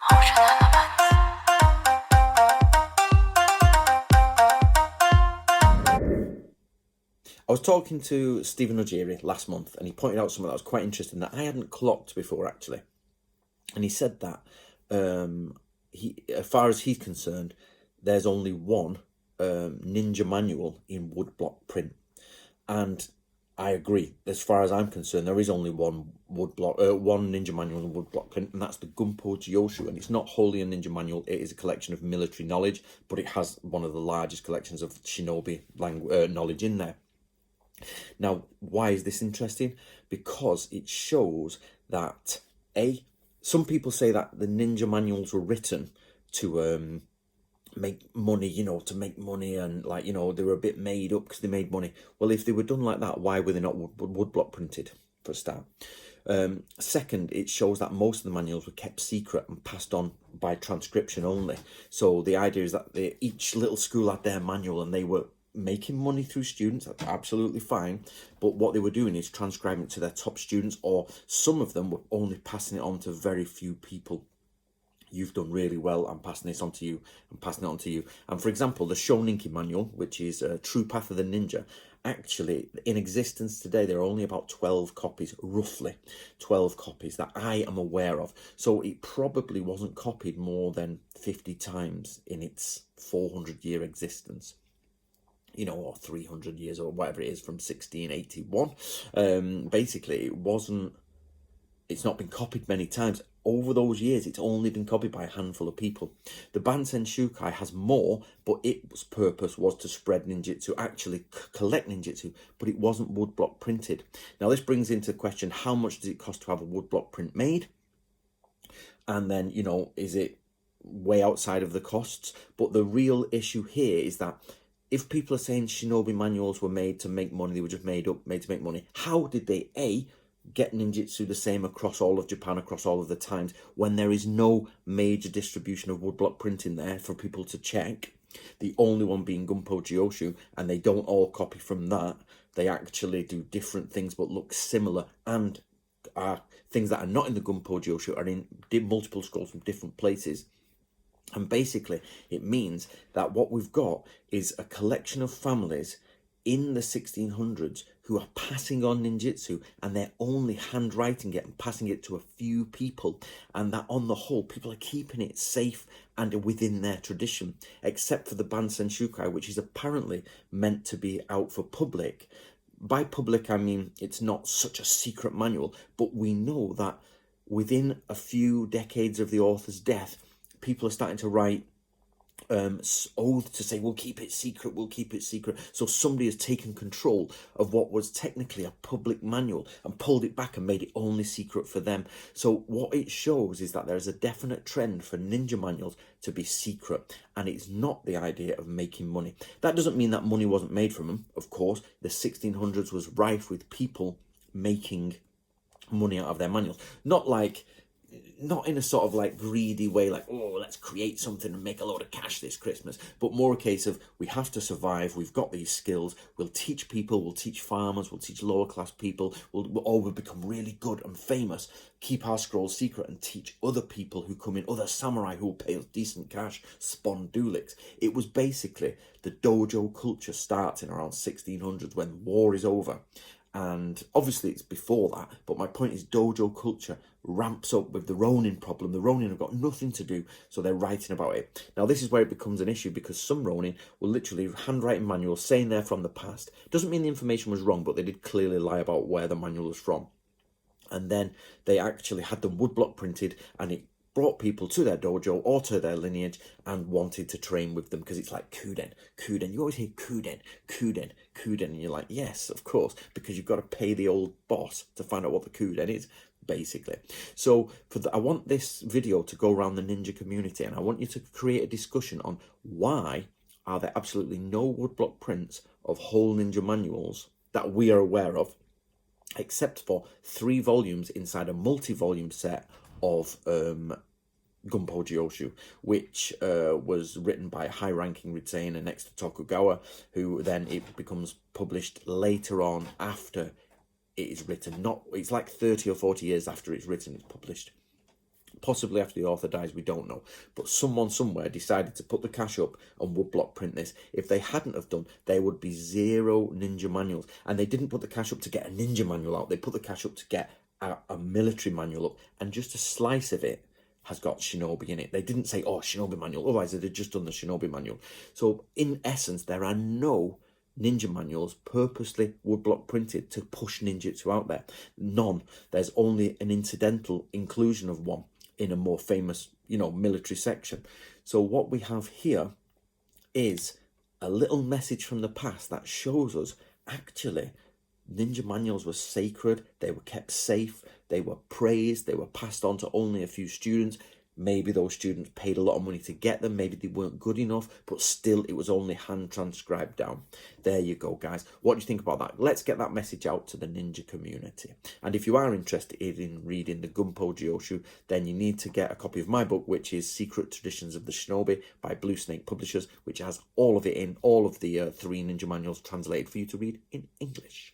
I was talking to Stephen Ojiri last month, and he pointed out something that was quite interesting that I hadn't clocked before, actually. And he said that as far as he's concerned, there's only one Ninja manual in woodblock print, and I agree. As far as I'm concerned, there is only one one Ninja manual in woodblock print, and that's the Gunpo Jyoshu. And it's not wholly a Ninja manual; it is a collection of military knowledge, but it has one of the largest collections of shinobi knowledge in there. Now, why is this interesting? Because it shows that some people say that the Ninja manuals were written to make money, to make money, and they were a bit made up because they made money. Well, if they were done like that, why were they not woodblock printed, for a start? Second, it shows that most of the manuals were kept secret and passed on by transcription only. So the idea is that each little school had their manual and they were making money through students. That's absolutely fine, but what they were doing is transcribing it to their top students, or some of them were only passing it on to very few people. You've done really well, I'm passing this on to you, I'm passing it on to you. And for example, the Shoninki manual, which is True Path of the Ninja, actually in existence today, there are only about 12 copies, roughly 12 copies that I am aware of. So it probably wasn't copied more than 50 times in its 400-year existence, or 300 years or whatever it is, from 1681. Basically, it's not been copied many times. Over those years, it's only been copied by a handful of people. The Bansen Shukai has more, but its purpose was to spread ninjutsu, actually collect ninjutsu, but it wasn't woodblock printed. Now, this brings into question, how much does it cost to have a woodblock print made? And then, is it way outside of the costs? But the real issue here is that if people are saying shinobi manuals were made to make money, they were just made to make money, how did they, get ninjutsu the same across all of Japan, across all of the times, when there is no major distribution of woodblock printing there for people to check? The only one being Gunpo Jyoshu, and they don't all copy from that. They actually do different things but look similar, and are things that are not in the Gunpo Jyoshu are in multiple scrolls from different places. And basically, it means that what we've got is a collection of families in the 1600s who are passing on ninjutsu, and they're only handwriting it and passing it to a few people, and that on the whole, people are keeping it safe and within their tradition, except for the Bansen Shukai, which is apparently meant to be out for public. By public, I mean it's not such a secret manual, but we know that within a few decades of the author's death, people are starting to write oaths to say, we'll keep it secret, we'll keep it secret. So somebody has taken control of what was technically a public manual and pulled it back and made it only secret for them. So what it shows is that there is a definite trend for ninja manuals to be secret, and it's not the idea of making money. That doesn't mean that money wasn't made from them. Of course, the 1600s was rife with people making money out of their manuals. Not in a sort of greedy way, let's create something and make a load of cash this Christmas, but more a case of, we have to survive, we've got these skills, we'll teach people, we'll teach farmers, we'll teach lower class people, we'll become really good and famous, keep our scrolls secret and teach other people who come in, other samurai who will pay us decent cash, spawn duelics. It was basically, the dojo culture starts in around 1600s when war is over. And obviously it's before that, but my point is dojo culture ramps up with the Ronin problem. The Ronin have got nothing to do, so they're writing about it. Now, this is where it becomes an issue, because some Ronin will literally handwrite manuals saying they're from the past. Doesn't mean the information was wrong, but they did clearly lie about where the manual was from. And then they actually had them woodblock printed, and it brought people to their dojo or to their lineage and wanted to train with them, because it's like Kuden. You always hear Kuden, and you're like, yes, of course, because you've got to pay the old boss to find out what the Kuden is, basically. So I want this video to go around the ninja community, and I want you to create a discussion on why are there absolutely no woodblock prints of whole ninja manuals that we are aware of, except for 3 volumes inside a multi-volume set of Gunpo Jyoshu, which was written by a high-ranking retainer next to Tokugawa, who then it becomes published later on after it is written. It's like 30 or 40 years after it's written, it's published. Possibly after the author dies, we don't know. But someone somewhere decided to put the cash up and woodblock print this. If they hadn't have done, there would be 0 ninja manuals. And they didn't put the cash up to get a ninja manual out. They put the cash up to get a military manual up. And just a slice of it has got Shinobi in it. They didn't say, oh, Shinobi manual. Otherwise, they'd have just done the Shinobi manual. So in essence, there are no ninja manuals purposely woodblock printed to push ninjutsu out there. None. There's only an incidental inclusion of one in a more famous, military section. So what we have here is a little message from the past that shows us actually ninja manuals were sacred, they were kept safe, they were praised, they were passed on to only a few students. Maybe those students paid a lot of money to get them, maybe they weren't good enough, but still it was only hand transcribed down. There you go, guys. What do you think about that? Let's get that message out to the ninja community. And if you are interested in reading the Gunpei Joshu, then you need to get a copy of my book, which is Secret Traditions of the Shinobi by Blue Snake Publishers, which has all of it in, all of the 3 ninja manuals translated for you to read in English.